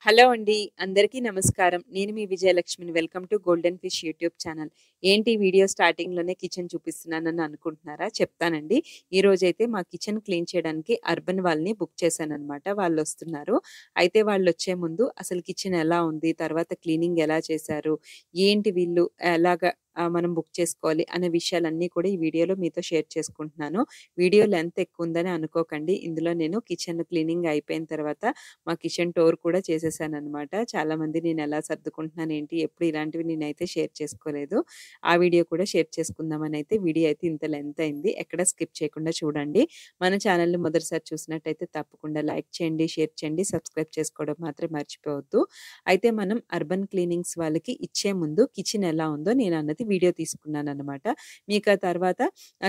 Hello అండి. అందరికీ నమస్కారం. నేను మీ విజయలక్ష్మిని. Welcome to Golden Fish YouTube channel. ఏంటి వీడియో స్టార్టింగ్‌లోనే కిచెన్ చూపిస్తున్నానని అనుకుంటున్నారా? చెప్తానండి. ఈరోజైతే మా కిచెన్ క్లీన్ చేయడానికి అర్బన్ వాళ్ళని బుక్ చేశాననమాట. వాళ్ళొస్తున్నారు. అయితే వాళ్ళొచ్చే ముందు అసలు కిచెన్ ఎలా ఉంది? తర్వాత క్లీనింగ్ ఎలా చేశారు? ఏంటి వీళ్ళు ఎలాగా మనం బుక్ చేసుకోవాలి అనే విషయాలన్నీ కూడా ఈ వీడియోలో మీతో షేర్ చేసుకుంటున్నాను. వీడియో లెంత్ ఎక్కువుందని అనుకోకండి. ఇందులో నేను కిచెన్ క్లీనింగ్ అయిపోయిన తర్వాత మా కిచెన్ టూర్ కూడా చేసేసాననమాట. చాలామంది నేనెలా సర్దుకుంటున్నాను ఏంటి, ఎప్పుడు ఇలాంటివి నేనైతే షేర్ చేసుకోలేదు. ఆ వీడియో కూడా షేర్ చేసుకుందామనైతే వీడియో అయితే ఇంత లెంత్ అయింది. ఎక్కడ స్కిప్ చేయకుండా చూడండి. మన ఛానల్‌ని మొదటిసారి చూసినట్టయితే తప్పకుండా లైక్ చేయండి, షేర్ చేయండి, సబ్స్క్రైబ్ చేసుకోవడం మాత్రం మర్చిపోవద్దు. అయితే మనం అర్బన్ క్లీనింగ్స్ వాళ్ళకి ఇచ్చే ముందు కిచెన్ ఎలా ఉందో నేనన్నది వీడియో తీసుకున్నాననమాట. మీకు ఆ తర్వాత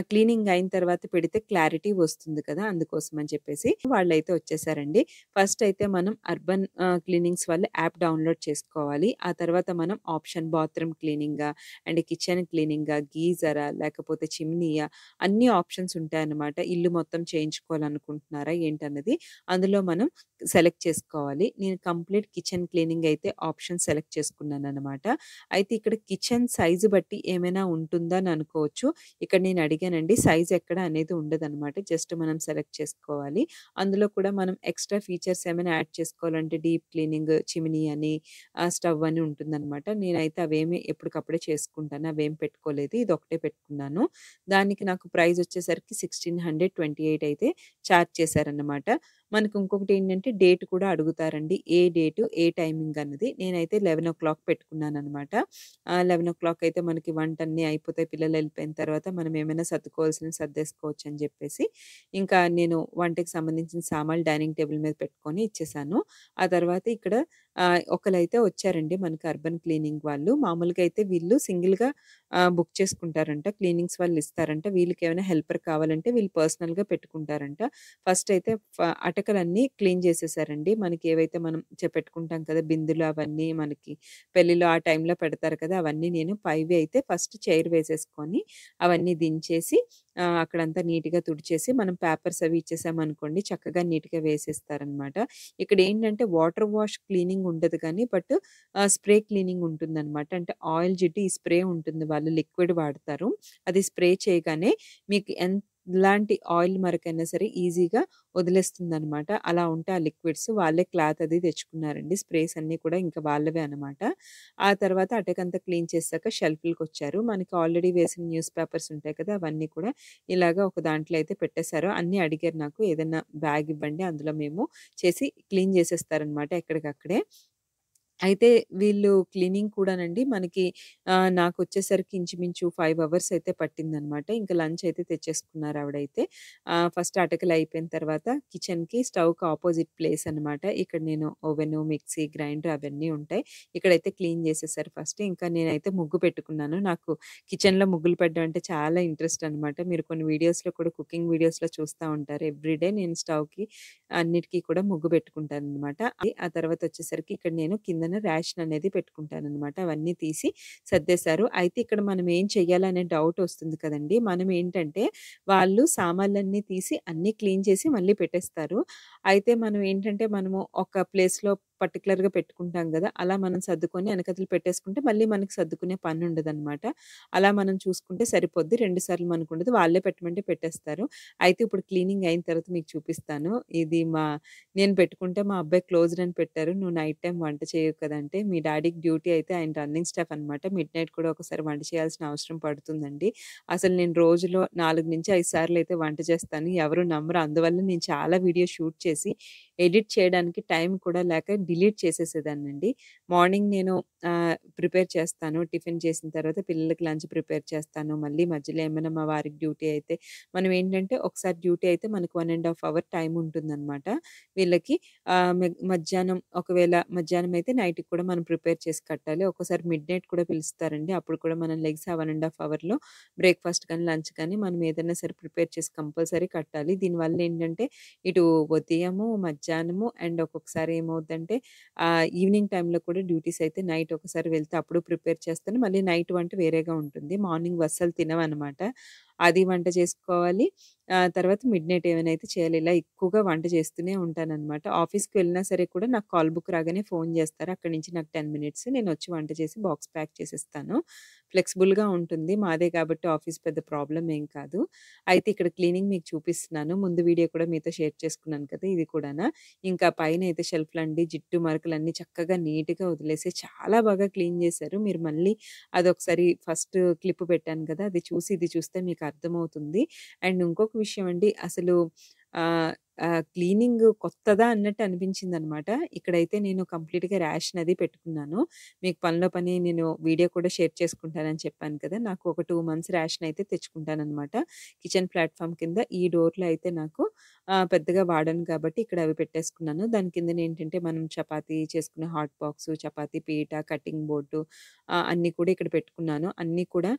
క్లీనింగ్ అయిన తర్వాత పెడితే క్లారిటీ వస్తుంది కదా! అందుకోసం అని చెప్పేసి వాళ్ళైతే వచ్చేసారండి. ఫస్ట్ అయితే మనం అర్బన్ క్లీనింగ్స్ వాళ్ళు యాప్ డౌన్‌లోడ్ చేసుకోవాలి. ఆ తర్వాత మనం ఆప్షన్ బాత్రూమ్ క్లీనింగా అండ్ కిచెన్ క్లీనింగా, గీజరా లేకపోతే చిమ్నీయా అన్ని ఆప్షన్స్ ఉంటాయన్నమాట. ఇల్లు మొత్తం చేయించుకోవాలనుకుంటున్నారా ఏంటన్నది అందులో మనం సెలెక్ట్ చేసుకోవాలి. నేను కంప్లీట్ కిచెన్ క్లీనింగ్ అయితే ఆప్షన్ సెలెక్ట్ చేసుకున్నాననమాట. అయితే ఇక్కడ కిచెన్ సైజ్ బట్టి ఏమైనా ఉంటుందా అని అనుకోవచ్చు. ఇక్కడ నేను అడిగానండి. సైజ్ ఎక్కడ అనేది ఉండదనమాట. జస్ట్ మనం సెలెక్ట్ చేసుకోవాలి. అందులో కూడా మనం ఎక్స్‌ట్రా ఫీచర్స్ ఏమైనా యాడ్ చేసుకోవాలంటే డీప్ క్లీనింగ్, చిమ్నీ అని, స్టవ్ అని ఉంటుందనమాట. నేనైతే అవేమి ఎప్పటికప్పుడే చేసుకుంటాను. అవేం పెట్టుకోలేదు. ఇదొకటే పెట్టుకున్నాను. దానికి నాకు ప్రైస్ వచ్చేసరికి 1628 అయితే చార్జ్ చేశారన్నమాట. మనకు ఇంకొకటేంటంటే డేట్ కూడా అడుగుతారండి. ఏ డేటు, ఏ టైమింగ్ అన్నది. నేనైతే 11:00 పెట్టుకున్నాననమాట. 11:00 అయితే మనకి వంటన్నీ అయిపోతాయి. పిల్లలెళ్ళిపోయిన తర్వాత మనం ఏమైనా సర్దుకోవాల్సినవి సర్దేసుకోవచ్చని జెప్పేసి, ఇంకా నేను వంటకి సంబంధించిన సామాన్లు డైనింగ్ టేబుల్ మీద పెట్టుకొని ఇచ్చేసాను. ఆ తర్వాత ఇక్కడ ఒకళ్ళైతే వచ్చారండి మనకి అర్బన్ క్లీనింగ్ వాళ్ళు. మామూలుగా అయితే వీళ్ళు సింగిల్‌గా బుక్ చేసుకుంటారంట. క్లీనింగ్స్ వాళ్ళు ఇస్తారంట. వీళ్ళకేమైనా హెల్పర్ కావాలంటే వీళ్ళు పర్సనల్‌గా పెట్టుకుంటారంట. ఫస్ట్ అయితే అటకలన్నీ క్లీన్ చేసేసారండి. మనకి ఏవైతే మనం పెట్టుకుంటాం కదా! బిందులు అవన్నీ మనకి పెళ్ళిలో ఆ టైంలో పెడతారు కదా! అవన్నీ నేను పైవి అయితే ఫస్ట్ చైర్ వేసేసుకొని అవన్నీ దించేసి అక్కడంతా నీట్‌గా తుడిచేసి మనం పేపర్స్ అవి ఇచ్చేసామనుకోండి చక్కగా నీట్‌గా వేసేస్తారనమాట. ఇక్కడేంటంటే వాటర్ వాష్ క్లీనింగ్ ఉండదు కానీ స్ప్రే క్లీనింగ్ ఉంటుందనమాట. అంటే ఆయిల్ జిడ్డు ఈ స్ప్రే ఉంటుంది. వాళ్ళు లిక్విడ్ వాడతారు. అది స్ప్రే చేయగానే మీకు ఎలాంటి ఆయిల్ మరకైనా సరే ఈజీగా వదిలేస్తుందనమాట. అలా ఉంటాయి ఆ లిక్విడ్స్. వాళ్ళే క్లాత్ అది తెచ్చుకున్నారండి. స్ప్రేస్ అన్నీ కూడా ఇంకా వాళ్ళవే అనమాట. ఆ తర్వాత అటకంతా క్లీన్ చేసాక షెల్ఫ్‌లకొచ్చారు. మనకి ఆల్రెడీ వేసిన న్యూస్ పేపర్స్ ఉంటాయి కదా! అవన్నీ కూడా ఇలాగా ఒక దాంట్లో అయితే పెట్టేశారు. అన్నీ అడిగారు నాకు. ఏదన్నా బ్యాగ్ ఇవ్వండి అందులో మేము చేసి క్లీన్ చేసేస్తారనమాట ఎక్కడికక్కడే. అయితే వీళ్ళు క్లీనింగ్ కూడానండి మనకి నాకొచ్చేసరికి ఇంచుమించు 5 అవర్స్ అయితే పట్టిందనమాట. ఇంక లంచ్ అయితే తెచ్చేసుకున్నారు ఆవిడైతే. ఫస్ట్ అటకలు అయిపోయిన తర్వాత కిచెన్‌కి స్టవ్‌కి అపోజిట్ ప్లేస్ అనమాట. ఇక్కడ నేను ఓవెను, మిక్సీ, గ్రైండర్ అవన్నీ ఉంటాయి. ఇక్కడైతే క్లీన్ చేసేసారు ఫస్ట్. ఇంకా నేనైతే ముగ్గు పెట్టుకున్నాను. నాకు కిచెన్‌లో ముగ్గులు పెట్టడం అంటే చాలా ఇంట్రెస్ట్ అనమాట. మీరు కొన్ని వీడియోస్‌లో కూడా కుకింగ్ వీడియోస్‌లో చూస్తా ఉంటారు. ఎవ్రీడే నేను స్టవ్‌కి అన్నిటికి కూడా ముగ్గు పెట్టుకుంటాననమాట. ఆ తర్వాతొచ్చేసరికి ఇక్కడ నేను కిందన రేషన్ అనేది పెట్టుకుంటాననమాట. అవన్నీ తీసి సర్దేశారు. అయితే ఇక్కడ మనం ఏం చెయ్యాలనే డౌటొస్తుంది కదండీ! మనం ఏంటంటే వాళ్ళు సామాన్లన్నీ తీసి అన్నీ క్లీన్ చేసి మళ్ళీ పెట్టేస్తారు. అయితే మనం ఏంటంటే మనము ఒక ప్లేస్‌లో పర్టిక్యులర్‌గా పెట్టుకుంటాం గదా! అలా మనం సర్దుకొని ఎనకతల పెట్టేసుకుంటే మళ్ళీ మనకి సర్దుకునే పనుండదనమాట. అలా మనం చూసుకుంటే సరిపోద్ది. 2 సార్లు మనకుండదు. వాళ్ళే పెట్టమంటే పెట్టేస్తారు. అయితే ఇప్పుడు క్లీనింగ్ అయిన తర్వాత మీకు చూపిస్తాను. ఇది నేను పెట్టుకుంటే మా అబ్బాయి క్లోజ్డ్ అని పెట్టారు. "నువ్వు నైట్ టైమ్ వంట చేయవు కదా!" అంటే మీ డ్యాడీకి డ్యూటీ అయితే ఆయన రన్నింగ్ స్టాఫ్ అనమాట. మిడ్‌నైట్ కూడా ఒకసారి వంట చేయాల్సిన అవసరం పడుతుందండి. అసలు నేను రోజులో 4-5 సార్లయితే వంట చేస్తాను. ఎవరు నమ్మరు. అందువల్ల నేను చాలా వీడియో షూట్ చేసి ఎడిట్ చేయడానికి టైం కూడా లేక డిలీట్ చేసేసేదాన్నండి. మార్నింగ్ నేను ప్రిపేర్ చేస్తాను. టిఫిన్ చేసిన తర్వాత పిల్లలకి లంచ్ ప్రిపేర్ చేస్తాను. మళ్ళీ మధ్యలో ఏమైనా మా వారికి డ్యూటీ అయితే మనం ఏంటంటే ఒకసారి డ్యూటీ అయితే మనకు 1 ½ అవర్ టైమ్ ఉంటుందనమాట. వీళ్ళకి మధ్యాహ్నం ఒకవేళ మధ్యాహ్నం అయితే నైట్‌కి కూడా మనం ప్రిపేర్ చేసి కట్టాలి. ఒక్కోసారి మిడ్‌నైట్ కూడా పిలుస్తారండి. అప్పుడు కూడా మనం లెగిసి ఆ 1 ½ అవర్‌లో బ్రేక్‌ఫాస్ట్ కానీ, లంచ్ కానీ మనం ఏదైనా సరే ప్రిపేర్ చేసి కంపల్సరీ కట్టాలి. దీనివల్ల ఏంటంటే ఇటు ఉదయము, మధ్యాహ్నము అండ్ ఒక్కొక్కసారి ఏమవుద్దంటే ఈవినింగ్ టైమ్‌లో కూడా డ్యూటీస్ అయితే నైట్ ఒకసారి వెళ్తే అప్పుడు ప్రిపేర్ చేస్తాను. మళ్ళీ నైట్ వంట వేరేగా ఉంటుంది. మార్నింగ్ అస్సలు తినమనమాట. అది వంట చేసుకోవాలి. తర్వాత మిడ్‌నైట్ ఏమైనా అయితే చేయాలి. ఇలా ఎక్కువగా వంట చేస్తూనే ఉంటాననమాట. ఆఫీస్‌కి వెళ్ళినా సరే కూడా నాకు కాల్ బుక్ రాగానే ఫోను చేస్తారు. అక్కడి నుంచి నాకు 10 మినిట్స్ నేనొచ్చి వంట చేసి బాక్స్ ప్యాక్ చేసేస్తాను. ఫ్లెక్సిబుల్‌గా ఉంటుంది. మాదే కాబట్టి ఆఫీస్ పెద్ద ప్రాబ్లమ్ ఏం కాదు. అయితే ఇక్కడ క్లీనింగ్ మీకు చూపిస్తున్నాను. ముందు వీడియో కూడా మీతో షేర్ చేసుకున్నాను కదా! ఇది కూడానా. ఇంకా పైనయితే షెల్ఫ్‌లండి జిడ్డు మరకలన్నీ చక్కగా నీట్‌గా వదిలేసి చాలా బాగా క్లీన్ చేశారు. మీరు మళ్ళీ అదొకసారి ఫస్ట్ క్లిప్ పెట్టాను కదా! అది చూసి ఇది చూస్తే మీకు అర్థమవుతుంది. అండ్ ఇంకొక విషయం అండి అసలు ఆహ్, క్లీనింగ్ కొత్తదా అన్నట్టు అనిపించిందనమాట. ఇక్కడైతే నేను కంప్లీట్‌గా రేషన్ అది పెట్టుకున్నాను. మీకు పనిలో పని నేను వీడియో కూడా షేర్ చేసుకుంటానని చెప్పాను కదా! నాకు ఒక 2 మంత్స్ రేషన్ అయితే తెచ్చుకుంటాననమాట. కిచెన్ ప్లాట్‌ఫార్మ్ కింద ఈ డోర్‌లో అయితే నాకు పెద్దగా వాడను కాబట్టి ఇక్కడ అవి పెట్టేసుకున్నాను. దాని కిందనేంటంటే మనం చపాతీ చేసుకునే హాట్ బాక్సు, చపాతీ పీట, కటింగ్ బోర్డు అన్నీ కూడా ఇక్కడ పెట్టుకున్నాను. అన్నీ కూడా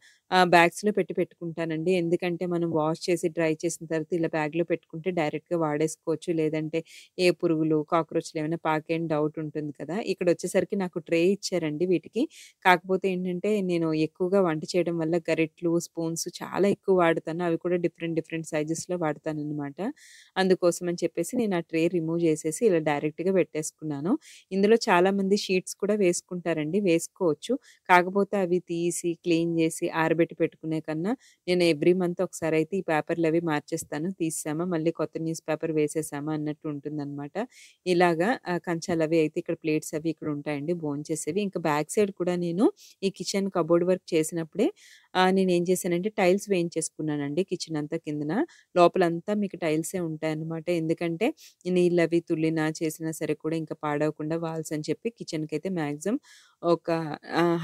బ్యాగ్స్‌లో పెట్టుకుంటానండి. ఎందుకంటే మనం వాష్ చేసి, డ్రై చేసిన తర్వాత ఇలా బ్యాగ్‌లో పెట్టుకుంటే డైరెక్ట్‌గా వాడేసుకోవచ్చు. లేదంటే ఏ పురుగులు, కాక్రోచ్‌లు ఏమైనా పాకాయని డౌట్ ఉంటుంది కదా! ఇక్కడొచ్చేసరికి నాకు ట్రే ఇచ్చారండి వీటికి. కాకపోతే ఏంటంటే నేను ఎక్కువగా వంట చేయడం వల్ల గరిటెలు, స్పూన్స్ చాలా ఎక్కువ వాడతాను. అవి కూడా డిఫరెంట్ డిఫరెంట్ సైజెస్‌లో వాడతాననమాట. అందుకోసం అని చెప్పేసి నేను ఆ ట్రే రిమూవ్ చేసేసి ఇలా డైరెక్ట్‌గా పెట్టేసుకున్నాను. ఇందులో చాలామంది షీట్స్ కూడా వేసుకుంటారండి. వేసుకోవచ్చు. కాకపోతే అవి తీసి, క్లీన్ జేసి, ఆరబెట్టి పెట్టుకునే కన్నా, నేను ఎవ్రీ మంత్ ఒకసారయితే ఈ పేపర్‌లవి మార్చేస్తాను. తీసేసామా, మళ్ళీ కొత్త న్యూస్ పేపర్ వేసేసామా అన్నట్టు ఉంటుందనమాట. ఇలాగా కంచాలవి అయితే ఇక్కడ ప్లేట్స్ అవి ఇక్కడ ఉంటాయండి భోంచేసేవి. ఇంకా బ్యాక్ సైడ్ కూడా నేను ఈ కిచెన్ కబోర్డ్ వర్క్ చేసినప్పుడే నేనేం చేశానంటే టైల్స్ వేయించేసుకున్నానండి కిచెన్ అంతా కిందన. లోపలంతా మీకు టైల్సే ఉంటాయన్నమాట. ఎందుకంటే నీళ్ళవి తుల్లినా, చేసినా సరే కూడా ఇంకా పాడవకుండా వాల్స్ అని చెప్పి కిచెన్‌కైతే మాక్సిమం ఒక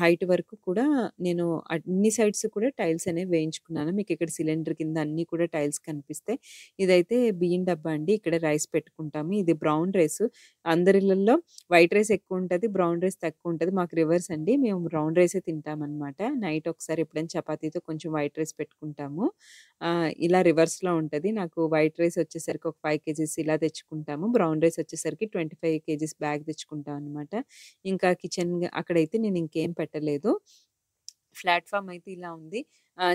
హైట్ వరకు కూడా నేను అన్ని సైడ్స్ కూడా టైల్స్ అనేవి వేయించుకున్నాను. మీకిక్కడ సిలిండర్ కింద అన్నీ కూడా టైల్స్ కనిపిస్తాయి. ఇదైతే బియ్యం డబ్బా అండి. ఇక్కడ రైస్ పెట్టుకుంటాము. ఇది బ్రౌన్ రైస్. అందరిళ్ళల్లో వైట్ రైస్ ఎక్కువుంటది. బ్రౌన్ రైస్ తక్కువుంటది. మాకు రివర్స్ అండి. మేము బ్రౌన్ రైసే తింటామనమాట. నైట్ ఒకసారి ఎప్పుడైనా చపాతీతో కొంచెం వైట్ రైస్ పెట్టుకుంటాము. ఇలా రివర్స్‌లో ఉంటది. నాకు వైట్ రైస్ వచ్చేసరికి ఒక 5 కేజీస్ ఇలా తెచ్చుకుంటాము. బ్రౌన్ రైస్ వచ్చేసరికి 25 కేజీస్ బ్యాగ్ తెచ్చుకుంటాం అనమాట. ఇంకా కిచెన్ అక్కడైతే నేను ఇంకేం పెట్టలేదు. ప్లాట్‌ఫార్మ్ అయితే ఇలా ఉంది.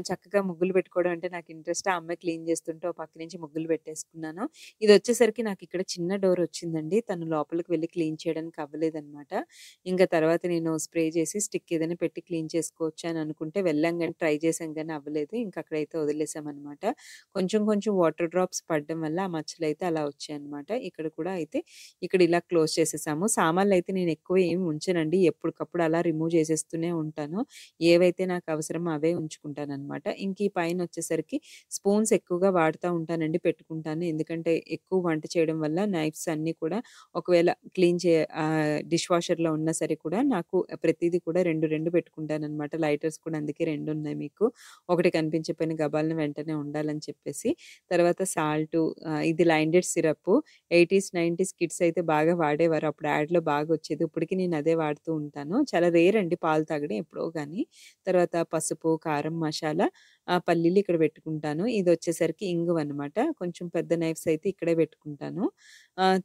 చక్కగా ముగ్గులు పెట్టుకోవడం అంటే నాకు ఇంట్రెస్ట్. ఆ అమ్మాయి క్లీన్ చేస్తుంటే ఓ పక్క నుంచి ముగ్గులు పెట్టేసుకున్నాను. ఇదొచ్చేసరికి నాకిక్కడ చిన్న డోర్ వచ్చిందండి. తను లోపలికి వెళ్లి క్లీన్ చేయడానికి అవ్వలేదనమాట. ఇంక తర్వాత నేను స్ప్రే చేసి స్టిక్ ఏదైనా పెట్టి క్లీన్ చేసుకోవచ్చు అని అనుకుంటే వెళ్ళాం గానీ ట్రై చేశాం గానీ అవ్వలేదు. ఇంక అక్కడైతే వదిలేసామనమాట. కొంచెం కొంచెం వాటర్ డ్రాప్స్ పడడం వల్ల ఆ మచ్చలైతే అలా వచ్చాయన్నమాట. ఇక్కడ కూడా అయితే ఇక్కడ ఇలా క్లోజ్ చేసేసాము. సామాన్లయితే నేను ఎక్కువ ఏమి ఉంచనండి. ఎప్పటికప్పుడు అలా రిమూవ్ చేసేస్తూనే ఉంటాను. ఏవైతే నాకు అవసరమో అవే ఉంచుకుంటాననమాట. ఇంక ఈ పైనొచ్చేసరికి స్పూన్స్ ఎక్కువగా వాడుతా ఉంటానండి, పెట్టుకుంటాను. ఎందుకంటే ఎక్కువ వంట చేయడం వల్ల నైఫ్స్ అన్నీ కూడా ఒకవేళ డిష్ వాషర్‌లో ఉన్నా సరే కూడా నాకు ప్రతీది కూడా 2, 2 పెట్టుకుంటాననమాట. లైటర్స్ కూడా అందుకే 2 ఉన్నాయి మీకు. ఒకటి కనిపించకపోయినా గబాల్న వెంటనే ఉండాలని చెప్పేసి. తర్వాత సాల్టు ఇది లైన్‌డేట్ సిరప్పు 80స్, 90స్ కిడ్స్ అయితే బాగా వాడేవారు. అప్పుడు యాడ్‌లో బాగొచ్చేది. ఇప్పటికి నేను అదే వాడుతూ ఉంటాను. చాలా రేర్ అండి పాలు తాగడం ఎప్పుడో గాని. తర్వాత పసుపు, కారం, మసాలా, పల్లీలు ఇక్కడ పెట్టుకుంటాను. ఇదొచ్చేసరికి ఇంగువనమాట. కొంచెం పెద్ద నైఫ్స్ అయితే ఇక్కడే పెట్టుకుంటాను.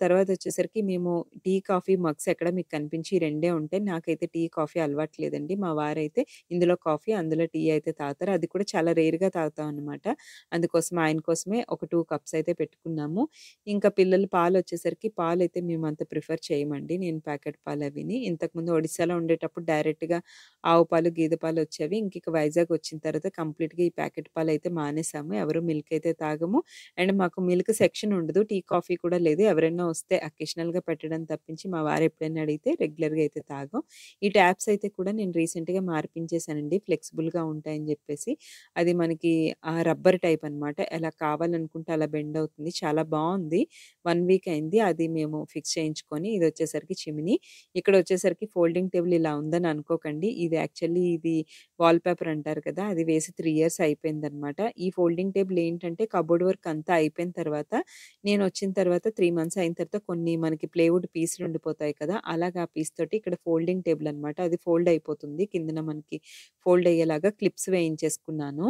తర్వాతొచ్చేసరికి మేము టీ, కాఫీ మగ్స్ ఎక్కడ మీకు కనిపించి ఈ రెండే ఉంటాయి. నాకైతే టీ, కాఫీ అలవాటు లేదండి. మా వారైతే ఇందులో కాఫీ, అందులో టీ అయితే తాగుతారు. అది కూడా చాలా రేర్‌గా తాగుతామనమాట. అందుకోసం ఆయన కోసమే ఒక 2 కప్స్ అయితే పెట్టుకున్నాము. ఇంకా పిల్లలు పాలొచ్చేసరికి పాలైతే మేమంత ప్రిఫర్ చేయమండి. నేను ప్యాకెట్ పాలవిని. ఇంతకుముందు ఒడిస్సాలో ఉండేటప్పుడు డైరెక్ట్‌గా ఆవు పాలు, గేదె పాలొచ్చేవి. ఇంకిక వైజాగ్ వచ్చిన తర్వాత కంప్లీట్‌గా ఈ ప్యాకెట్ పాలైతే మానేసాము. ఎవరు మిల్క్ అయితే తాగము. అండ్ మాకు మిల్క్ సెక్షన్ ఉండదు. టీ, కాఫీ కూడా లేదు. ఎవరైనా వస్తే అకేషనల్‌గా పెట్టడం తప్పించి మా వారు ఎప్పుడైనా అడిగితే రెగ్యులర్‌గా అయితే తాగం. ఈ ట్యాప్స్ అయితే కూడా నేను రీసెంట్‌గా మార్పించేసానండి. ఫ్లెక్సిబుల్‌గా ఉంటాయని జెప్పేసి. అది మనకి రబ్బర్ టైప్ అనమాట. ఎలా కావాలనుకుంటే అలా బెండ్ అవుతుంది. చాలా బావుంది. 1 వీక్ అయింది. అది మేము ఫిక్స్ చేయించుకొని ఇదొచ్చేసరికి చిమినీ. ఇక్కడొచ్చేసరికి ఫోల్డింగ్ టేబుల్ ఇలా ఉందని అనుకోకండి. ఇది వాల్ పేపర్ అంటారు కదా! అది వేసి 3 ఇయర్స్ అయిపోయిందనమాట. ఈ ఫోల్డింగ్ టేబుల్ ఏంటంటే కబోర్డ్ వర్క్ అంతా అయిపోయిన తర్వాత నేనొచ్చిన తర్వాత 3 మంత్స్ అయిన తర్వాత కొన్ని మనకి ప్లైవుడ్ పీసులు ఉండిపోతాయి కదా! అలాగా ఆ పీస్ తోటి ఇక్కడ ఫోల్డింగ్ టేబుల్ అనమాట. అది ఫోల్డ్ అయిపోతుంది. కిందన మనకి ఫోల్డ్ అయ్యేలాగా క్లిప్స్ వేయించేసుకున్నాను.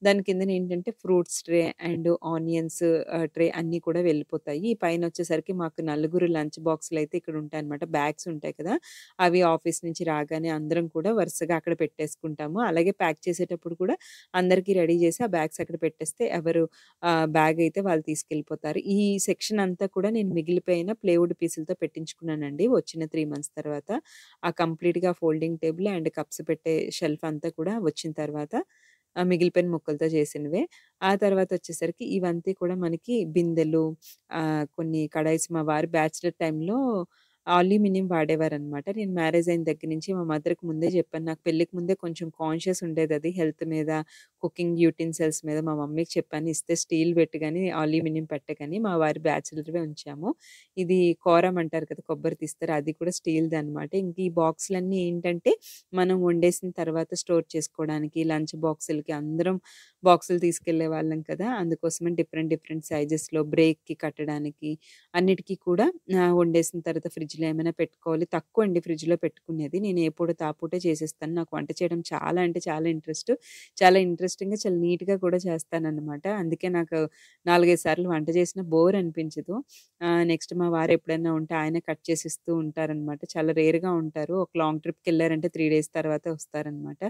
దాని కిందనేంటంటే fruits tray and onions tray అన్నీ కూడా వెళ్ళిపోతాయి. ఈ పైనొచ్చేసరికి మాకు నలుగురు లంచ్ బాక్సులయితే ఇక్కడుంటాయనమాట. బ్యాగ్స్ ఉంటాయి కదా! అవి ఆఫీస్ నుంచి రాగానే అందరం కూడా వరుసగా అక్కడ పెట్టేసుకుంటాము. అలాగే ప్యాక్ చేసేటప్పుడు కూడా అందరికీ రెడీ చేసి ఆ బ్యాగ్స్ అక్కడ పెట్టేస్తే ఎవరు బ్యాగయితే వాళ్ళు తీసుకెళ్ళిపోతారు. ఈ సెక్షన్ అంతా కూడా నేను మిగిలిపోయిన ప్లైవుడ్ పీసులతో పెట్టించుకున్నానండి వచ్చిన 3 మంత్స్ తర్వాత. ఆ కంప్లీట్‌గా ఫోల్డింగ్ టేబుల్ అండ్ కప్స్ పెట్టే షెల్ఫ్ అంతా కూడా వచ్చిన తర్వాత మిగిలిపోయిన ముక్కలతో చేసినవే. ఆ తర్వాతొచ్చేసరికి ఇవంతా కూడా మనకి బిందెలు, కొన్ని కడాయిస్ మా వారు బ్యాచిలర్ టైమ్‌లో అల్యూమినియం వాడేవారనమాట. నేను మ్యారేజ్ అయిన దగ్గర నుంచి మా మదర్‌కి ముందే చెప్పాను. నాకు పెళ్ళికి ముందే కొంచెం కాన్షియస్ ఉండేదది హెల్త్ మీద, కుకింగ్ యుటెన్సిల్స్ మీద మా మమ్మీకి చెప్పాను. ఇస్తే స్టీల్ పెట్టు గాని, అల్యూమినియం పెట్టకని. మా వారి బ్యాచిలర్‌వే ఉంచాము. ఇది కోరం అంటారు కదా! కొబ్బరి తీస్తారు. అది కూడా స్టీల్‌దనమాట. ఇంక ఈ బాక్సులన్నీ ఏంటంటే, మనం వండేసిన తర్వాత స్టోర్ చేసుకోవడానికి, లంచ్ బాక్సులకి అందరం బాక్సులు తీసుకెళ్ళేవాళ్ళం కదా! అందుకోసమని డిఫరెంట్, డిఫరెంట్ సైజెస్‌లో బ్రేక్‌కి కట్టడానికి అన్నిటికి కూడా వండేసిన తర్వాత ఫ్రిడ్జ్‌లో ఏమైనా పెట్టుకోవాలి. తక్కువండి ఫ్రిడ్జ్‌లో పెట్టుకునేది. నేను ఏ పూట ఆ పూటే చేసేస్తాను. నాకు వంట చేయడం చాలా అంటే చాలా ఇంట్రెస్ట్. చాలా ఇంట్రెస్టింగ్‌గా, చాలా నీట్‌గా కూడా చేస్తాననమాట. అందుకే నాకు 4, 5 సార్లు వంట చేసినా బోర్ అనిపించదు. నెక్స్ట్ మా వారు ఎప్పుడైనా ఉంటే ఆయనే కట్ చేసి ఇస్తూ ఉంటారనమాట. చాలా రేర్‌గా ఉంటారు. ఒక లాంగ్ ట్రిప్‌కెళ్లారంటే 3 డేస్ తర్వాతే వస్తారనమాట.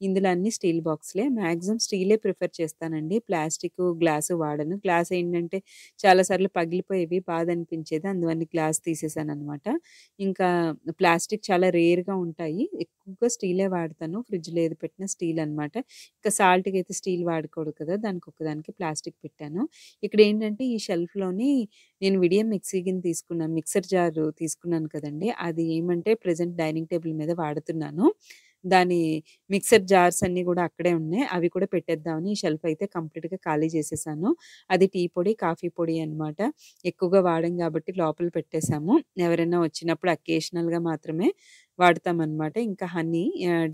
ఇందులో అన్నీ స్టీల్ బాక్సులే. మాక్సిమం స్టీలే ప్రిఫర్ చేస్తానండి. ప్లాస్టికు, గ్లాసు వాడను. గ్లాస్ ఏంటంటే చాలా సార్లు పగిలిపోయేవి. బాధనిపించేది. అందువల్ల గ్లాస్ తీసేసాననమాట. ఇంకా ప్లాస్టిక్ చాలా రేర్‌గా ఉంటాయి. ఎక్కువగా స్టీలే వాడతాను. ఫ్రిడ్జ్‌లో ఏది పెట్టినా స్టీల్ అనమాట. ఇంకా సాల్ట్‌కైతే స్టీల్ వాడకూడదు కదా! దానికొక్కదానికి ప్లాస్టిక్ పెట్టాను. ఇక్కడేంటంటే ఈ షెల్ఫ్‌లోని నేను విడియం మిక్సీ గిన్నె తీసుకున్నాను. మిక్సర్ జారు తీసుకున్నాను కదండీ! అది ఏమంటే ప్రెజెంట్ డైనింగ్ టేబుల్ మీద వాడుతున్నాను. దాని మిక్సర్ జార్స్ అన్నీ గూడా అక్కడే ఉన్నాయి. అవి కూడా పెట్టేద్దామని ఈ షెల్ఫ్ అయితే కంప్లీట్‌గా ఖాళీ చేసేసాను. అది టీ పొడి, కాఫీ పొడి అనమాట. ఎక్కువగా వాడం గాబట్టి లోపల పెట్టేసాము. ఎవరైనా వచ్చినప్పుడు అకేషనల్‌గా మాత్రమే వాడతామనమాట. ఇంకా హనీ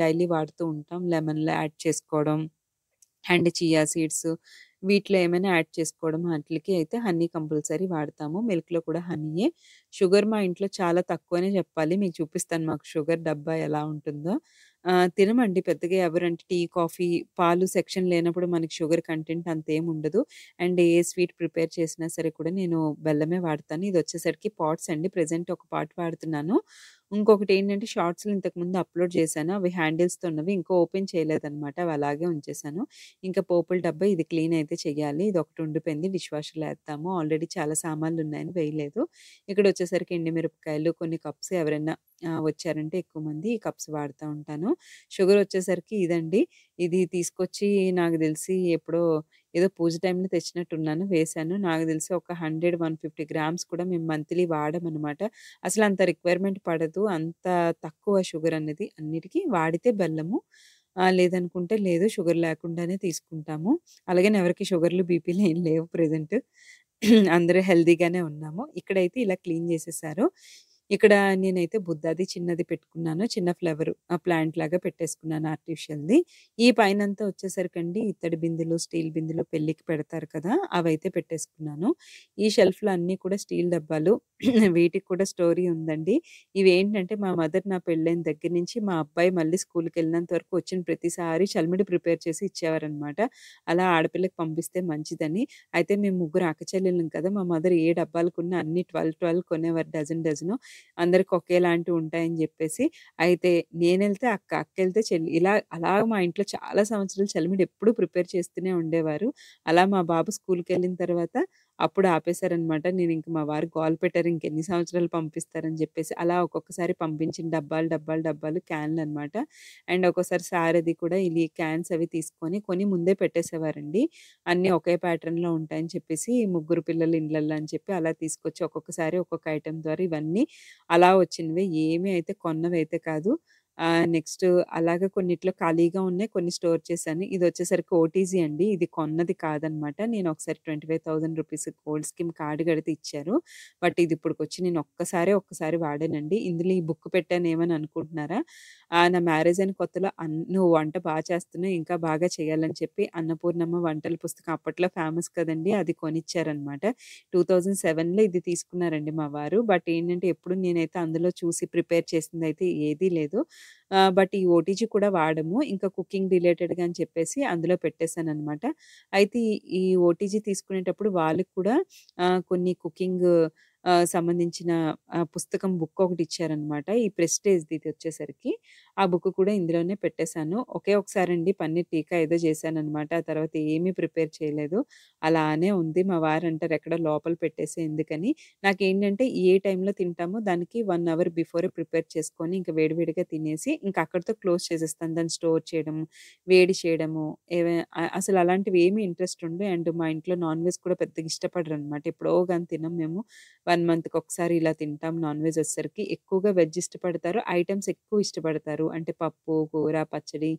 డైలీ వాడుతూ ఉంటాం. లెమన్‌లో యాడ్ చేసుకోవడం అండ్ చియా సీడ్స్ వీటిలో ఏమైనా యాడ్ చేసుకోవడం ఆటిలకి అయితే హనీ కంపల్సరీ వాడతాము. మిల్క్‌లో కూడా హనీయే. షుగర్ మా ఇంట్లో చాలా తక్కువనే చెప్పాలి. మీకు చూపిస్తాను మాకు షుగర్ డబ్బా ఎలా ఉంటుందో. తినమండి పెద్దగా ఎవరంటే టీ, కాఫీ, పాలు సెక్షన్ లేనప్పుడు మనకి షుగర్ కంటెంట్ అంతేముండదు. అండ్ ఏ స్వీట్ ప్రిపేర్ చేసినా సరే కూడా నేను బెల్లమే వాడతాను. ఇదొచ్చేసరికి పాట్స్ అండి. ప్రెజెంట్ ఒక పాట్ వాడుతున్నాను. ఇంకొకటేంటంటే షార్ట్స్‌లో ఇంతకుముందు అప్‌లోడ్ చేశాను. అవి హ్యాండిల్స్‌తో ఉన్నవి. ఇంకా ఓపెన్ చేయలేదనమాట. అవి అలాగే ఉంచేశాను. ఇంకా పోపుల డబ్బా ఇది క్లీన్ అయితే చెయ్యాలి. ఇదొకటి ఉండిపోయింది. డిష్ వాషర్‌లో ఏద్దాము. ఆల్రెడీ చాలా సామాన్లున్నాయని వేయలేదు. ఇక్కడొచ్చేసరికి ఎండుమిరపకాయలు, కొన్ని కప్స్ ఎవరైనా వచ్చారంటే ఎక్కువ మంది ఈ కప్స్ వాడుతా ఉంటాను. షుగరొచ్చేసరికి ఇదండి. ఇది తీసుకొచ్చి నాకు తెలిసి ఎప్పుడో ఏదో పూజ టైంలో తెచ్చినట్టున్నాను. వేశాను. నాకు తెలిసి ఒక 100, 150 గ్రామ్స్ కూడా మేము మంత్లీ వాడమనమాట. అసలంత రిక్వైర్మెంట్ పడదు. అంత తక్కువ షుగరనేది అన్నిటికి. వాడితే బెల్లము. లేదనుకుంటే లేదు. షుగర్ లేకుండానే తీసుకుంటాము. అలాగని ఎవరికీ షుగర్‌లు, బీపీలు ఏం లేవు ప్రెజెంట్. అందరూ హెల్తీగానే ఉన్నాము. ఇక్కడైతే ఇలా క్లీన్ చేసేసారు. ఇక్కడ నేనైతే బుద్ధది చిన్నది పెట్టుకున్నాను. చిన్న ఫ్లవరు ప్లాంట్ లాగా పెట్టేసుకున్నాను ఆర్టిఫిషియల్‌ది. ఈ పైనంతా వచ్చేసరికండి ఇత్తడి బిందెలు, స్టీల్ బిందెలు పెళ్ళికి పెడతారు కదా! అవైతే పెట్టేసుకున్నాను. ఈ షెల్ఫ్‌లో అన్నీ కూడా స్టీల్ డబ్బాలు. వీటికి కూడా స్టోరీ ఉందండి. ఇవేంటంటే మా మదర్ నా పెళ్ళైన దగ్గర నుంచి మా అబ్బాయి మళ్ళీ స్కూలుకెళ్ళినంత వరకు వచ్చిన ప్రతిసారి చలిమిడి ప్రిపేర్ చేసి ఇచ్చేవారనమాట. అలా ఆడపిల్లకి పంపిస్తే మంచిదని. అయితే మేము ముగ్గురు అక్కచెల్లెళ్ళం కదా! మా మదర్ ఏ డబ్బాలు అన్ని 12, 12 కొనేవారు డజన్ డజను. అందరికి ఒకేలాంటివి ఉంటాయని జెప్పేసి. అయితే నేనెళ్తే అక్క, అక్కెళ్తే చెల్లి. ఇలా అలా మా ఇంట్లో చాలా సంవత్సరాలు చలిమిడి ఎప్పుడూ ప్రిపేర్ చేస్తూనే ఉండేవారు. అలా మా బాబు స్కూలుకెళ్ళిన తర్వాత అప్పుడు ఆపేశారనమాట. నేనింక మా వారు గోల పెట్టారు. ఇంకెన్ని సంవత్సరాలు పంపిస్తారని జెప్పేసి. అలా ఒక్కొక్కసారి పంపించిన డబ్బాలు, డబ్బాలు, డబ్బాలు క్యాన్‌లనమాట. అండ్ ఒక్కోసారి సారథి కూడా ఇది క్యాన్స్ అవి తీసుకొని కొని ముందే పెట్టేసేవారండి. అన్నీ ఒకే ప్యాటర్న్‌లో ఉంటాయని చెప్పేసి ముగ్గురు పిల్లల ఇండ్లల్లో అని చెప్పి అలా తీసుకొచ్చి ఒక్కొక్కసారి ఒక్కొక్క ఐటెమ్ ద్వారా ఇవన్నీ అలా వచ్చినవే. ఏమి అయితే కొన్నవైతే కాదు. నెక్స్ట్ అలాగా కొన్నిట్లో ఖాళీగా ఉన్నాయి. కొన్ని స్టోర్ చేశాను. ఇదొచ్చేసరికి ఓటీజీ అండి. ఇది కొన్నది కాదనమాట. నేను ఒకసారి రూ. 25,000 గోల్డ్ స్కీమ్ కార్డ్ కడితే ఇచ్చారు. బట్ ఇది ఇప్పటికొచ్చి నేను ఒక్కసారి వాడానండి. ఇందులో ఈ బుక్ పెట్టానేమని అనుకుంటున్నారా? నా మ్యారేజ్ అయిన కొత్తలో "నువ్వు వంట చేస్తున్నావు. ఇంకా బాగా చేయాలని" చెప్పి అన్నపూర్ణమ్మ వంటల పుస్తకం అప్పట్లో ఫేమస్ కదండీ! అది కొనిచ్చారనమాట. 2007లో ఇది తీసుకున్నారండి మా వారు. బట్ ఏంటంటే ఎప్పుడు నేనైతే అందులో చూసి ప్రిపేర్ చేసిందైతే ఏదీ లేదు. బట్ ఈ ఓటీజీ కూడా వాడము. ఇంకా కుకింగ్ రిలేటెడ్‌గా అని చెప్పేసి అందులో పెట్టేసాననమాట. అయితే ఈ ఓటీజీ తీసుకునేటప్పుడు వాళ్ళకి కూడా కొన్ని కుకింగ్ సంబంధించిన పుస్తకం బుక్ ఒకటిచ్చారనమాట. ఈ ప్రెస్టేజ్‌ది ఇదొచ్చేసరికి. ఆ బుక్ కూడా ఇందులోనే పెట్టేసాను. ఒకే ఒకసారండి పన్నీర్ టీకా ఏదో చేశాననమాట. ఆ తర్వాత ఏమీ ప్రిపేర్ చేయలేదు. అలానే ఉంది. మా వారంటారు ఎక్కడో లోపల పెట్టేసేయి ఎందుకని. నాకేంటంటే ఏ టైంలో తింటామో దానికి 1 అవర్ బిఫోరే ప్రిపేర్ చేసుకొని ఇంక వేడి వేడిగా తినేసి ఇంక అక్కడితో క్లోజ్ చేసేస్తాను. దాన్ని స్టోర్ చేయడము, వేడి చేయడము అసలు అలాంటివి ఏమి ఇంట్రెస్ట్ ఉండదు. అండ్ మా ఇంట్లో నాన్ వెజ్ కూడా పెద్దగా ఇష్టపడరనమాట. ఎప్పుడో గాని తినం మేము. 1 మంత్‌కి ఒకసారి ఇలా తింటాం నాన్ వెజ్ వచ్చేసరికి. ఎక్కువగా వెజ్ ఇష్టపడతారు. ఐటెమ్స్ ఎక్కువ ఇష్టపడతారు. అంటే పప్పు, కూర, పచ్చడి,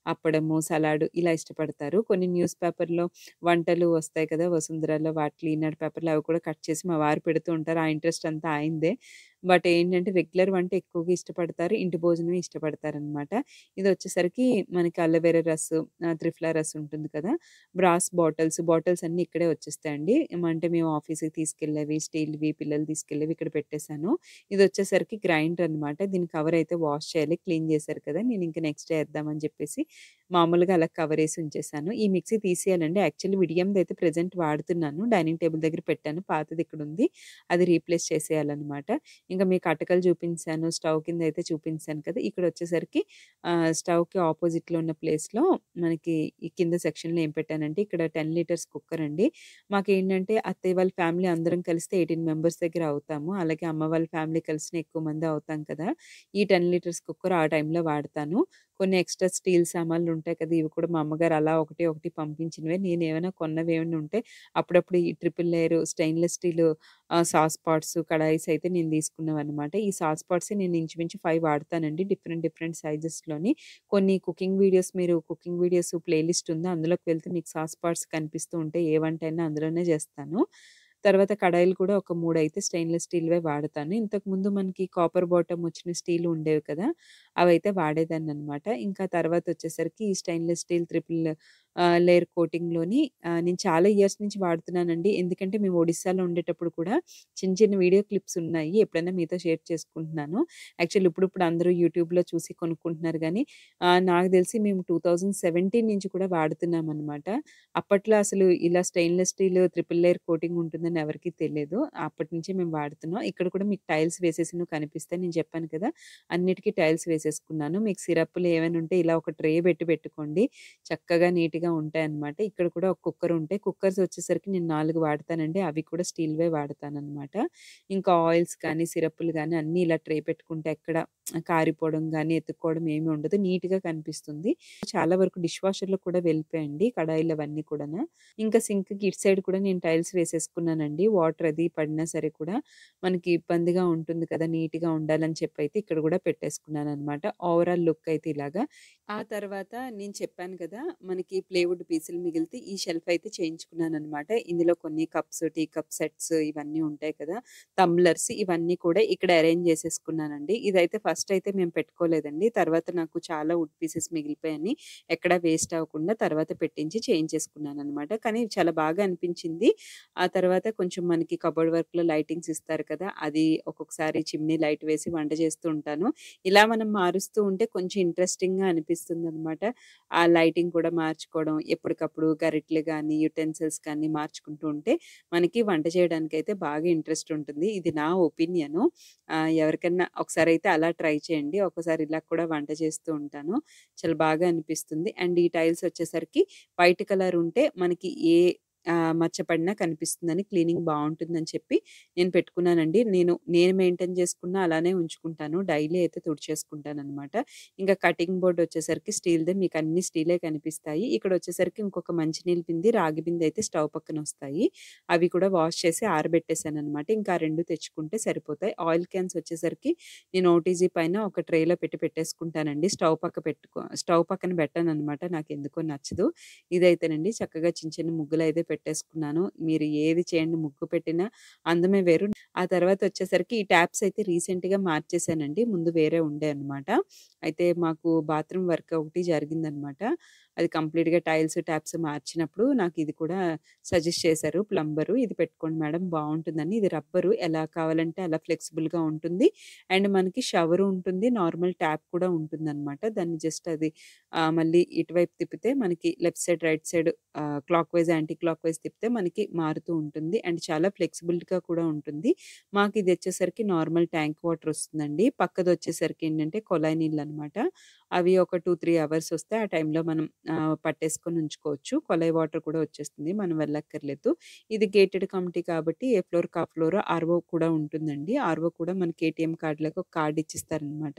అప్పడము, సలాడ్ ఇలా ఇష్టపడతారు. కొన్ని న్యూస్ పేపర్‌లో వంటలు వస్తాయి కదా! వసుంధరలో వాటిలో ఈనాడు పేపర్‌లో అవి కూడా కట్ చేసి మా వారు పెడుతూ ఉంటారు. ఆ ఇంట్రెస్ట్ అంతా ఆయనదే. బట్ ఏంటంటే రెగ్యులర్ వంట ఎక్కువగా ఇష్టపడతారు. ఇంటి భోజనమే ఇష్టపడతారనమాట. ఇదొచ్చేసరికి మనకి అలోవెరా రస్సు, త్రిఫ్లా రస్ ఉంటుంది కదా! బ్రాస్ బాటిల్స్ అన్నీ ఇక్కడే వచ్చేస్తాయండి. అంటే మేము ఆఫీస్‌కి తీసుకెళ్ళేవి, స్టీల్‌వి, పిల్లలు తీసుకెళ్ళేవి ఇక్కడ పెట్టేసాను. ఇదొచ్చేసరికి గ్రైండర్ అనమాట. దీని కవర్ అయితే వాష్ చేయాలి. క్లీన్ చేశారు కదా! నేనింక నెక్స్ట్ డే ఏద్దామని చెప్పేసి మామూలుగా అలా కవరేసి ఉంచేసాను. ఈ మిక్సీ తీసేయాలండి. యాక్చువల్లీ విడియందయితే ప్రెజెంట్ వాడుతున్నాను. డైనింగ్ టేబుల్ దగ్గర పెట్టాను. పాతది ఇక్కడుంది. అది రీప్లేస్ చేసేయాలనమాట. ఇంక మీకు అటకలు చూపించాను. స్టవ్ కిందయితే చూపించాను కదా! ఇక్కడొచ్చేసరికి స్టవ్‌కి అపోజిట్‌లో ఉన్న ప్లేస్‌లో మనకి ఈ కింద సెక్షన్‌లో ఏం పెట్టానంటే ఇక్కడ 10 లీటర్స్ కుక్కర్ అండి. మాకేంటంటే అత్తయ్య వాళ్ళ ఫ్యామిలీ అందరం కలిస్తే 18 మెంబర్స్ దగ్గర అవుతాము. అలాగే అమ్మ వాళ్ళ ఫ్యామిలీ కలిసిన ఎక్కువ మంది అవుతాం కదా! ఈ 10 లీటర్స్ కుక్కర్ ఆ టైంలో వాడతాను. కొన్ని ఎక్స్‌ట్రా స్టీల్ సామాన్లుంటాయి కదా! ఇవి కూడా మా అమ్మగారు అలా ఒకటి, ఒకటి పంపించినవే. నేనేమైనా కొన్నవేమైనా ఉంటే అప్పుడప్పుడు ఈ triple layer stainless steel sauce pots, kadais అయితే నేను తీసుకున్నవనమాట. ఈ సాస్ పాట్సే నేను ఇంచుమించు 5 వాడతానండి. డిఫరెంట్, డిఫరెంట్ సైజెస్‌లోని. కొన్ని కుకింగ్ వీడియోస్ మీరు కుకింగ్ వీడియోస్ ప్లే లిస్ట్ ఉంది. అందులోకి వెళ్తే మీకు సాస్ పాట్స్ కనిపిస్తూ ఉంటాయి. ఏ వంటైనా అందులోనే చేస్తాను. తర్వాత కడాయిలు కూడా ఒక 3 అయితే స్టెయిన్‌లెస్ స్టీల్‌వే వాడతాను. ఇంతకుముందు మనకి కాపర్ బాటమ్ వచ్చిన స్టీల్ ఉండేవి కదా! అవైతే వాడేదాన్ననమాట. ఇంకా తర్వాతొచ్చేసరికి ఈ స్టెయిన్‌లెస్ స్టీల్ ట్రిపుల్ లేయర్ కోటింగ్‌లోని నేను చాలా ఇయర్స్ నుంచి వాడుతున్నానండి. ఎందుకంటే మేము ఒడిస్సాలో ఉండేటప్పుడు కూడా చిన్న, చిన్న వీడియో క్లిప్స్ ఉన్నాయి. ఎప్పుడైనా మీతో షేర్ చేసుకుంటున్నాను. యాక్చువల్లీ ఇప్పుడిప్పుడు అందరూ యూట్యూబ్‌లో చూసి కొనుక్కుంటున్నారు గానీ, నాకు తెలిసి మేము 2017 నుంచి కూడా వాడుతున్నామనమాట. అప్పట్లో అసలు ఇలా stainless steel triple layer coating ఉంటుందని ఎవరికీ తెలీదు. అప్పటి నుంచే మేము వాడుతున్నాం. ఇక్కడ కూడా మీకు టైల్స్ వేసేసినవి కనిపిస్తాయి. నేను చెప్పాను కదా! అన్నిటికి టైల్స్ వేసేసుకున్నాను. మీకు సిరప్పులు ఏవైనా ఉంటే ఇలా ఒక ట్రే పెట్టుకోండి. చక్కగా నీట్‌గా ఉంటాయన్నమాట. ఇక్కడ కూడా ఒక కుక్కర్ ఉంటాయి. కుక్కర్స్ వచ్చేసరికి నేను 4 వాడతానండి. అవి కూడా స్టీల్‌వే వాడతానన్నమాట. ఇంకా ఆయిల్స్ కానీ, సిరప్పులు గానీ అన్నీ ఇలా ట్రే పెట్టుకుంటే ఎక్కడ కారిపోవడం గానీ, ఎతుక్కోవడం ఏమి ఉండదు. నీట్‌గా కనిపిస్తుంది. చాలా వరకు డిష్ వాషర్‌లో కూడా వెళ్ళిపోయాయండి కడాయిలు అవన్నీ కూడాను. ఇంకా సింక్‌కి ఇటు సైడ్ కూడా నేను టైల్స్ వేసేసుకున్నానండి. వాటర్ అది పడినా సరే కూడా మనకి ఇబ్బందిగా ఉంటుంది కదా! నీట్‌గా ఉండాలని చెప్పైతే ఇక్కడ గూడా పెట్టేసుకున్నాననమాట. ఓవరాల్ లుక్ అయితే ఇలాగా. ఆ తర్వాత నేను చెప్పాను కదా! మనకి ప్లేవుడ్ పీసులు మిగిలితే ఈ షెల్ఫ్ అయితే చేయించుకున్నాననమాట. ఇందులో కొన్ని కప్స్, టీ కప్ సెట్స్ ఇవన్నీ ఉంటాయి కదా! టంబ్లర్స్ ఇవన్నీ కూడా ఇక్కడ అరేంజ్ చేసేసుకున్నానండి. ఇదైతే ఫస్ట్ అయితే మేము పెట్టుకోలేదండి. తర్వాత నాకు చాలా వుడ్ పీసెస్ మిగిలిపోయాయని ఎక్కడ వేస్ట్ అవ్వకుండా తర్వాత పెట్టించి చేయించేసుకున్నాననమాట. కానీ చాలా బాగా అనిపించింది. ఆ తర్వాత కొంచెం మనకి కబోర్డ్ వర్క్‌లో లైటింగ్స్ ఇస్తారు కదా! అది ఒక్కొక్కసారి చిమ్నీ లైట్ వేసి వంట చేస్తూ ఉంటాను. ఇలా మనం మారుస్తూ ఉంటే కొంచెం ఇంట్రెస్టింగ్‌గా అనిపిస్తుందనమాట. ఆ లైటింగ్ కూడా మార్చుకోవడం, ఎప్పటికప్పుడు గరిటెలు గానీ, యుటెన్సిల్స్ కానీ మార్చుకుంటూ ఉంటే మనకి వంట చేయడానికైతే బాగా ఇంట్రెస్ట్ ఉంటుంది. ఇది నా ఒపీనియను. ఎవరికన్నా ఒకసారయితే అలా ట్రై చేయండి. ఒక్కోసారి ఇలా కూడా వంట చేస్తూ ఉంటాను. చాలా బాగా అనిపిస్తుంది. అండ్ ఈ టైల్స్ వచ్చేసరికి వైట్ కలర్ ఉంటే మనకి ఏ మచ్చ పడినా కనిపిస్తుందని క్లీనింగ్ బావుంటుందని చెప్పి నేను పెట్టుకున్నానండి. నేను మెయింటైన్ చేసుకున్న అలానే ఉంచుకుంటాను. డైలీ అయితే తుడిచేసుకుంటాననమాట. ఇంకా కటింగ్ బోర్డ్ వచ్చేసరికి స్టీల్‌దే మీకన్నీ స్టీలే కనిపిస్తాయి. ఇక్కడొచ్చేసరికి ఇంకొక మంచినీళ్ళ బింది, రాగి బిందె అయితే స్టవ్ పక్కనొస్తాయి. అవి కూడా వాష్ చేసి ఆరబెట్టేసాననమాట. ఇంకా ఆ 2 తెచ్చుకుంటే సరిపోతాయి. ఆయిల్ క్యాన్స్ వచ్చేసరికి నేను ఓటీజీ పైన ఒక ట్రేలో పెట్టేసుకుంటానండి. స్టవ్ పక్కన పెట్టననమాట. నాకెందుకో నచ్చదు. ఇదైతేనండి చక్కగా చిన్న చిన్న ముగ్గులైతే పెట్టేసుకున్నాను. మీరు ఏది చేయండి ముగ్గు పెట్టినా అందమే వేరు. ఆ తర్వాతొచ్చేసరికి ఈ ట్యాప్స్ అయితే రీసెంట్‌గా మార్చేసానండి. ముందు వేరే ఉండే అనమాట. అయితే మాకు బాత్రూమ్ వర్క్ ఒకటి జరిగిందనమాట. అది కంప్లీట్‌గా టైల్స్, ట్యాప్స్ మార్చినప్పుడు నాకిది కూడా సజెస్ట్ చేశారు ప్లంబరు. "ఇది పెట్టుకోండి మేడం బావుంటుందని." ఇది రబ్బరు ఎలా కావాలంటే అలా ఫ్లెక్సిబుల్‌గా ఉంటుంది. అండ్ మనకి షవరు ఉంటుంది. నార్మల్ ట్యాప్ కూడా ఉంటుందనమాట. దాన్ని జస్ట్ అది మళ్ళీ ఇటువైపు తిప్పితే మనకి left side, right side clockwise, anticlockwise తిప్పితే మనకి మారుతూ ఉంటుంది. అండ్ చాలా ఫ్లెక్సిబిలిటీగా కూడా ఉంటుంది. మాకిదొచ్చేసరికి నార్మల్ ట్యాంక్ వాటర్ వస్తుందండి. పక్కదొచ్చేసరికి ఏంటంటే కొళాయి నీళ్ళనమాట. అవి ఒక 2, 3 అవర్స్ వస్తాయి. ఆ టైంలో మనం పట్టేసుకొని ఉంచుకోవచ్చు. కొళాయి వాటర్ కూడా వచ్చేస్తుంది. మనం వెళ్ళక్కర్లేదు. ఇది గేటెడ్ కమ్యూనిటీ కాబట్టి ఏ ఫ్లోర్‌కి ఆ ఫ్లోర్ ఆర్‌ఓ కూడా ఉంటుందండి. ఆర్‌ఓ కూడా మనకి ఏటీఎం కార్డ్‌లాగా ఒక కార్డ్ ఇచ్చిస్తారనమాట.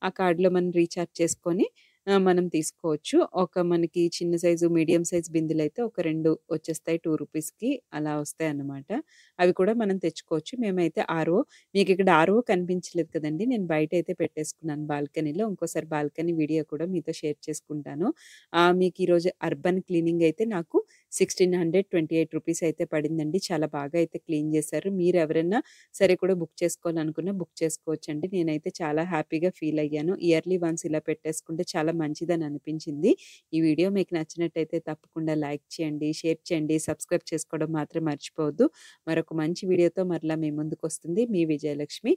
ఆ కార్డ్‌లో మనం రీచార్జ్ చేసుకొని మనం తీసుకోవచ్చు. ఒక మనకి చిన్న సైజు, మీడియం సైజ్ బిందెలైతే ఒక 2 వచ్చేస్తాయి. రూ. 2కి అలా వస్తాయన్నమాట. అవి కూడా మనం తెచ్చుకోవచ్చు. మేమైతే ఆర్‌ఓ మీకిక్కడ ఆర్‌ఓ కనిపించలేదు కదండీ! నేను బయటైతే పెట్టేసుకున్నాను బాల్కనీలో. ఇంకోసారి బాల్కనీ వీడియో కూడా మీతో షేర్ చేసుకుంటాను. మీకు ఈరోజు అర్బన్ క్లీనింగ్ అయితే నాకు రూ. 1628 అయితే పడిందండి. చాలా బాగా అయితే క్లీన్ చేశారు. మీరెవరైనా సరే కూడా బుక్ చేసుకోవాలనుకున్నా బుక్ చేసుకోవచ్చండి. నేనైతే చాలా హ్యాపీగా ఫీల్ అయ్యాను. ఇయర్లీ వన్స్ ఇలా పెట్టేసుకుంటే చాలా మంచిదని అనిపించింది. ఈ వీడియో మీకు నచ్చినట్టయితే తప్పకుండా లైక్ చేయండి, షేర్ చేయండి, సబ్స్క్రైబ్ చేసుకోవడం మాత్రం మర్చిపోవద్దు. మరొక మంచి వీడియోతో మరలా మీ ముందుకొస్తుంది మీ విజయలక్ష్మి.